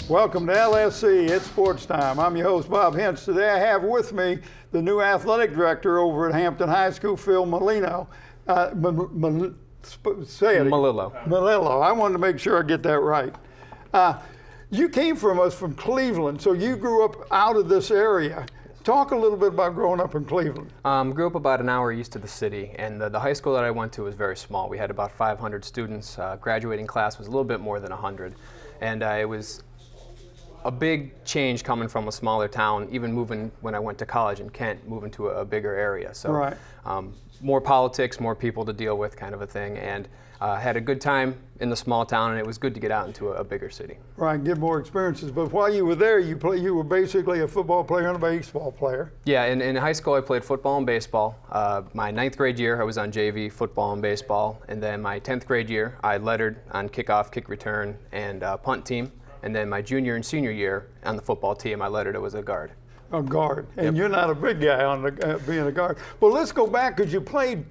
Welcome to LSC. It's Sports Time. I'm your host, Bob Hintz. Today I have with me the new athletic director over at Hampton High School, Phil Melillo. Say it. Melillo. Melillo. I wanted to make sure I get that right. You came from Cleveland, so you grew up out of this area. Talk a little bit about growing up in Cleveland. Grew up about an hour east of the city, and the high school that I went to was very small. We had about 500 students. Graduating class was a little bit more than 100. And it was a big change coming from a smaller town, even moving when I went to college in Kent, moving to a bigger area. So right. More politics, more people to deal with kind of a thing. And had a good time in the small town, and it was good to get out into a bigger city. Right, get more experiences. But while you were there, you were basically a football player and a baseball player. Yeah, in high school I played football and baseball. My 9th grade year I was on JV football and baseball, and then my 10th grade year I lettered on kickoff, kick return, and punt team. And then my junior and senior year on the football team I lettered as a guard. A guard, and Yep. You're not a big guy on being a guard. Well, let's go back because you played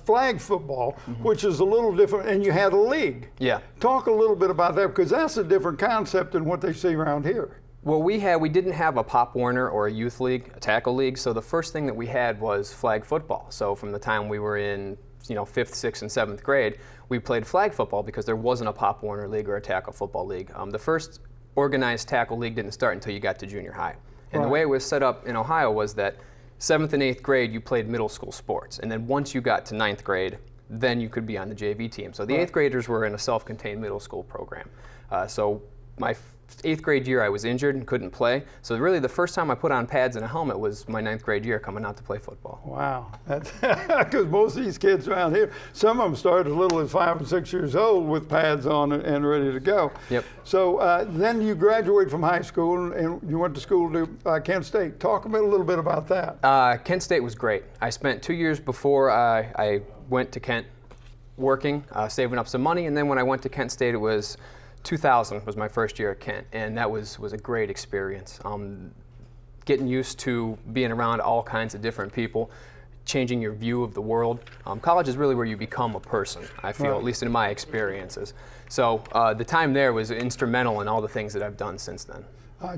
flag football, which is a little different, and you had a league. Yeah. Talk a little bit about that because that's a different concept than what they see around here. Well, we didn't have a Pop Warner or a youth league, a tackle league, so the first thing that we had was flag football. So from the time we were in 5th, 6th, and 7th grade, we played flag football because there wasn't a Pop Warner league or a tackle football league. The first organized tackle league didn't start until you got to junior high. And the way it was set up in Ohio was that 7th and 8th grade you played middle school sports, and then once you got to 9th grade, then you could be on the JV team. So the 8th graders were in a self-contained middle school program. So my 8th grade year I was injured and couldn't play. So really the first time I put on pads and a helmet was my 9th grade year coming out to play football. Wow, because most of these kids around here, some of them started as little as 5 and 6 years old with pads on and ready to go. Yep. So then you graduated from high school and you went to school to Kent State. Talk a little bit about that. Kent State was great. I spent 2 years before I went to Kent working, saving up some money, and then when I went to Kent State it was 2000 was my first year at Kent, and that was a great experience. Getting used to being around all kinds of different people, changing your view of the world. College is really where you become a person, I feel, Right. at least in my experiences. So the time there was instrumental in all the things that I've done since then.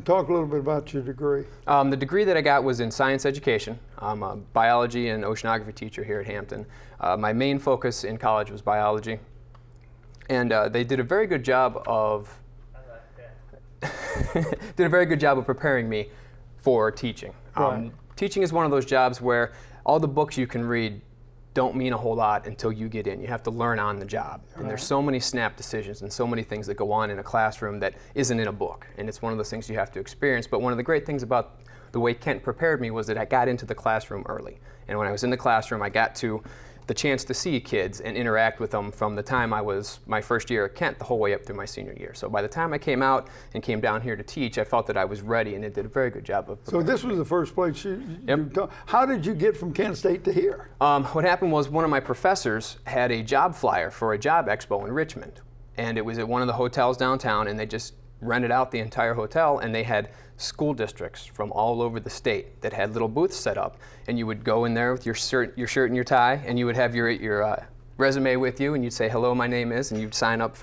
Talk a little bit about your degree. The degree that I got was in science education. I'm a biology and oceanography teacher here at Hampton. My main focus in college was biology. And they did a very good job of preparing me for teaching. Right. Teaching is one of those jobs where all the books you can read don't mean a whole lot until you get in. You have to learn on the job. Right. And there's so many snap decisions and so many things that go on in a classroom that isn't in a book. And it's one of those things you have to experience. But one of the great things about the way Kent prepared me was that I got into the classroom early. And when I was in the classroom, I got to the chance to see kids and interact with them from the time I was my first year at Kent the whole way up through my senior year. So by the time I came out and came down here to teach, I felt that I was ready, and it did a very good job of So this was the first place Yep. How did you get from Kent State to here? What happened was one of my professors had a job flyer for a job expo in Richmond, and it was at one of the hotels downtown, and they just rented out the entire hotel, and they had school districts from all over the state that had little booths set up, and you would go in there with your shirt and your tie, and you would have your resume with you, and you'd say, "Hello, my name is," and you'd sign up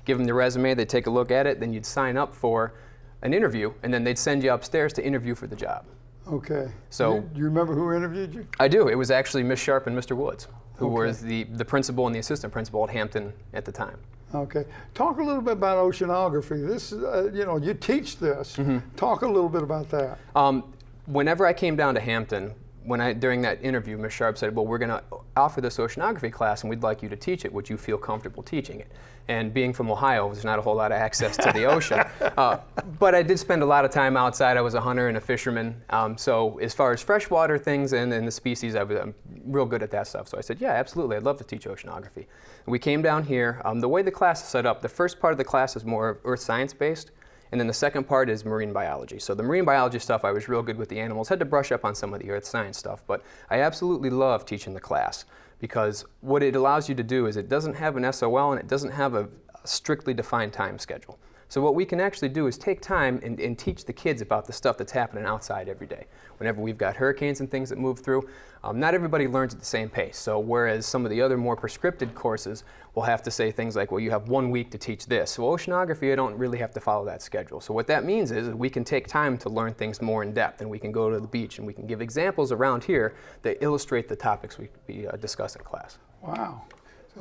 give them the resume, they'd take a look at it, then you'd sign up for an interview, and then they'd send you upstairs to interview for the job. Okay. So- Do you remember who interviewed you? I do. It was actually Miss Sharp and Mr. Woods, who Okay. were the principal and the assistant principal at Hampton at the time. Okay. Talk a little bit about oceanography. This, you teach this. Talk a little bit about that. Whenever I came down to Hampton, during that interview, Ms. Sharp said, "Well, we're going to offer this oceanography class, and we'd like you to teach it. Would you feel comfortable teaching it?" And being from Ohio, there's not a whole lot of access to the ocean. But I did spend a lot of time outside. I was a hunter and a fisherman. So as far as freshwater things and the species, I'm real good at that stuff. So I said, yeah, absolutely. I'd love to teach oceanography. We came down here. The way the class is set up, the first part of the class is more earth science based. And then the second part is marine biology. So the marine biology stuff, I was real good with the animals. Had to brush up on some of the earth science stuff, but I absolutely love teaching the class because what it allows you to do is it doesn't have an SOL and it doesn't have a strictly defined time schedule. So what we can actually do is take time and teach the kids about the stuff that's happening outside every day. Whenever we've got hurricanes and things that move through, not everybody learns at the same pace. So whereas some of the other more prescripted courses will have to say things like, well, you have 1 week to teach this. So oceanography, I don't really have to follow that schedule. So what that means is we can take time to learn things more in depth, and we can go to the beach and we can give examples around here that illustrate the topics we discuss in class. Wow.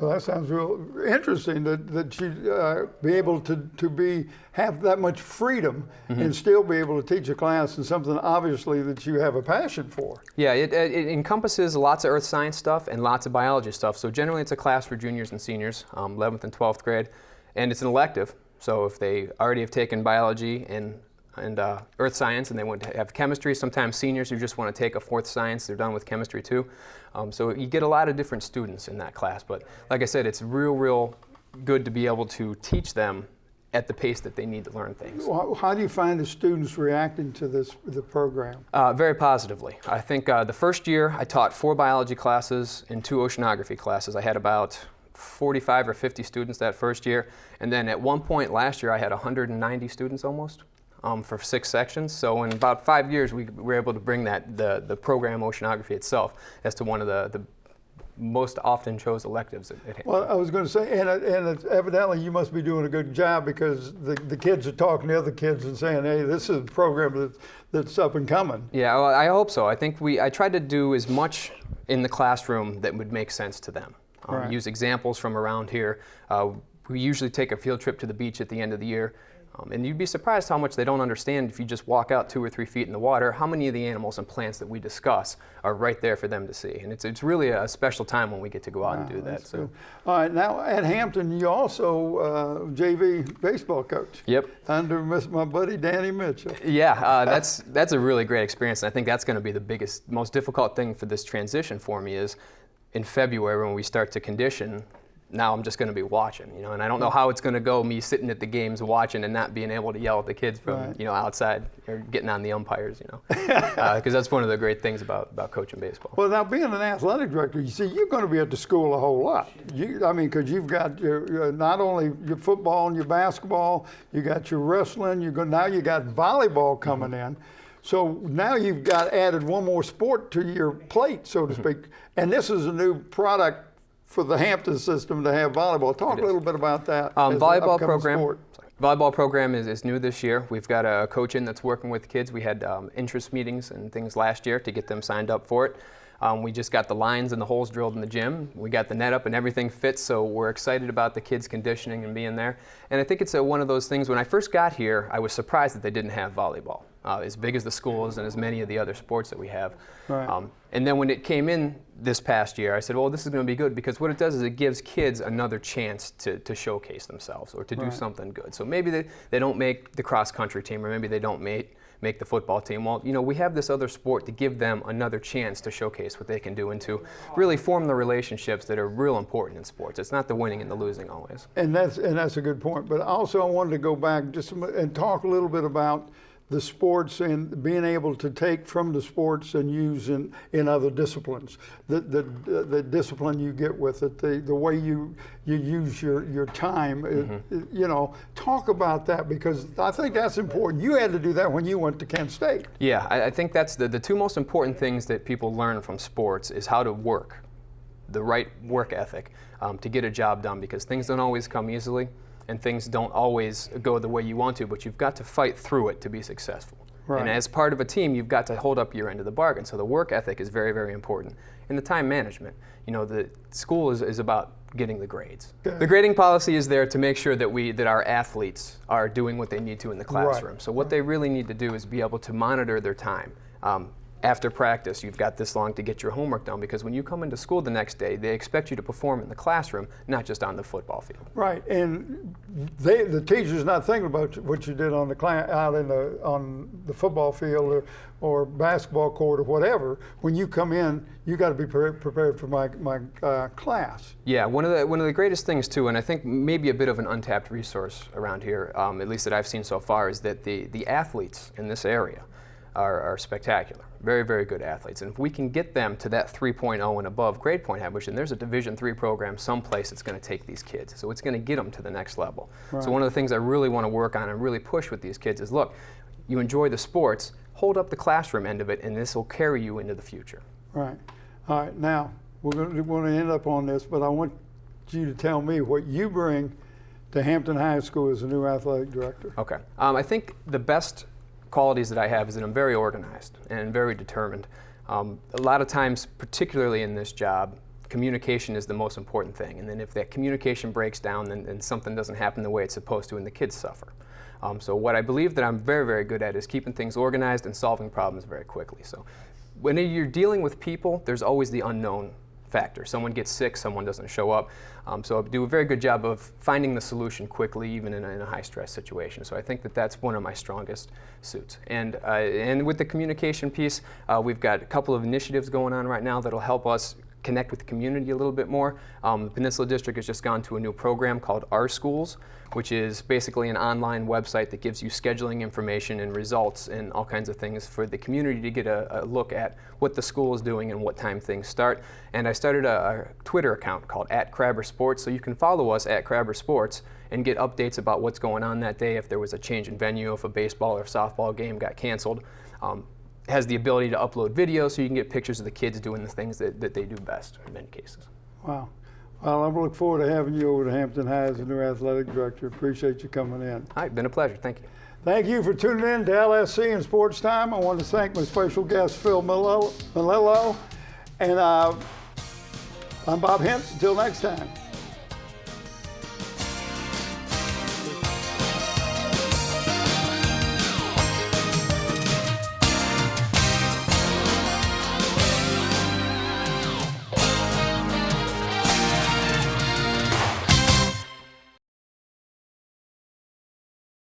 So that sounds real interesting that you be able to have that much freedom and still be able to teach a class in something obviously that you have a passion for. Yeah, it encompasses lots of earth science stuff and lots of biology stuff. So generally it's a class for juniors and seniors, 11th and 12th grade, and it's an elective. So if they already have taken biology and earth science and they want to have chemistry, sometimes seniors who just want to take a 4th science, they're done with chemistry too. So you get a lot of different students in that class, but like I said, it's real good to be able to teach them at the pace that they need to learn things. How do you find the students reacting to the program? Very positively. I think the first year I taught 4 biology classes and 2 oceanography classes. I had about 45 or 50 students that first year, and then at one point last year I had 190 students almost. For 6 sections. So in about 5 years, we were able to bring the program oceanography itself as to one of the most often chose electives. Well, I was going to say, and evidently you must be doing a good job because the kids are talking to other kids and saying, hey, this is a program that's up and coming. Yeah, well, I hope so. I think I tried to do as much in the classroom that would make sense to them. Right. Use examples from around here. We usually take a field trip to the beach at the end of the year. And you'd be surprised how much they don't understand if you just walk out 2 or 3 feet in the water, how many of the animals and plants that we discuss are right there for them to see. And it's really a special time when we get to go out and do that. So. All right, now at Hampton, you also JV baseball coach. Yep. Under my buddy Danny Mitchell. Yeah, that's a really great experience. And I think that's going to be the biggest, most difficult thing for this transition for me is in February when we start to condition. Now I'm just going to be watching, and I don't know how it's going to go, me sitting at the games watching and not being able to yell at the kids from, outside or getting on the umpires, because that's one of the great things about coaching baseball. Well, now being an athletic director, you see, you're going to be at the school a whole lot. Because you've got not only your football and your basketball, you got your wrestling, now you got volleyball coming in. So now you've got added one more sport to your plate, so to speak, and this is a new product for the Hampton system to have volleyball. Talk a little bit about that. Volleyball program is new this year. We've got a coach in that's working with kids. We had interest meetings and things last year to get them signed up for it. We just got the lines and the holes drilled in the gym. We got the net up and everything fits, so we're excited about the kids conditioning and being there. And I think it's one of those things, when I first got here, I was surprised that they didn't have volleyball. As big as the school is and as many of the other sports that we have. Right. And then when it came in this past year, I said, well, this is going to be good because what it does is it gives kids another chance to showcase themselves or to do something good. So maybe they don't make the cross-country team or maybe they don't make the football team. Well, we have this other sport to give them another chance to showcase what they can do and to really form the relationships that are real important in sports. It's not the winning and the losing always. And that's a good point. But also I wanted to go back just and talk a little bit about the sports and being able to take from the sports and use in other disciplines. The discipline you get with it, the way you use your time. Talk about that because I think that's important. You had to do that when you went to Kent State. Yeah, I think that's the 2 most important things that people learn from sports is how to work, the right work ethic to get a job done because things don't always come easily. And things don't always go the way you want to, but you've got to fight through it to be successful. Right. And as part of a team, you've got to hold up your end of the bargain. So the work ethic is very, very important. And the time management. The school is about getting the grades. Okay. The grading policy is there to make sure that our athletes are doing what they need to in the classroom. Right. So what they really need to do is be able to monitor their time. After practice, you've got this long to get your homework done because when you come into school the next day, they expect you to perform in the classroom, not just on the football field. Right, and the teacher's not thinking about what you did on on the football field or basketball court or whatever. When you come in, you got to be prepared for my class. Yeah, one of the greatest things too, and I think maybe a bit of an untapped resource around here, at least that I've seen so far, is that the athletes in this area. are spectacular. Very, very good athletes. And if we can get them to that 3.0 and above grade point average, then there's a Division III program someplace that's going to take these kids. So it's going to get them to the next level. Right. So one of the things I really want to work on and really push with these kids is, look, you enjoy the sports, hold up the classroom end of it, and this will carry you into the future. Right. All right. Now, we're going to end up on this, but I want you to tell me what you bring to Hampton High School as a new athletic director. Okay. I think the best qualities that I have is that I'm very organized and very determined. A lot of times, particularly in this job, communication is the most important thing. And then if that communication breaks down, then something doesn't happen the way it's supposed to, and the kids suffer. So what I believe that I'm very, very good at is keeping things organized and solving problems very quickly. So when you're dealing with people, there's always the unknown factor. Someone gets sick, someone doesn't show up. So I do a very good job of finding the solution quickly, even in a high-stress situation. So I think that that's one of my strongest suits. And with the communication piece, we've got a couple of initiatives going on right now that'll help us connect with the community a little bit more. Peninsula District has just gone to a new program called Our Schools, which is basically an online website that gives you scheduling information and results and all kinds of things for the community to get a look at what the school is doing and what time things start. And I started a Twitter account called @CrabberSports, so you can follow us at CrabberSports and get updates about what's going on that day, if there was a change in venue, if a baseball or softball game got canceled. Has the ability to upload videos so you can get pictures of the kids doing the things that they do best in many cases. Wow. Well, I look forward to having you over to Hampton High as a new athletic director. Appreciate you coming in. All right, been a pleasure. Thank you. Thank you for tuning in to LSC and Sports Time. I want to thank my special guest, Phil Melillo. And I'm Bob Hintz. Until next time.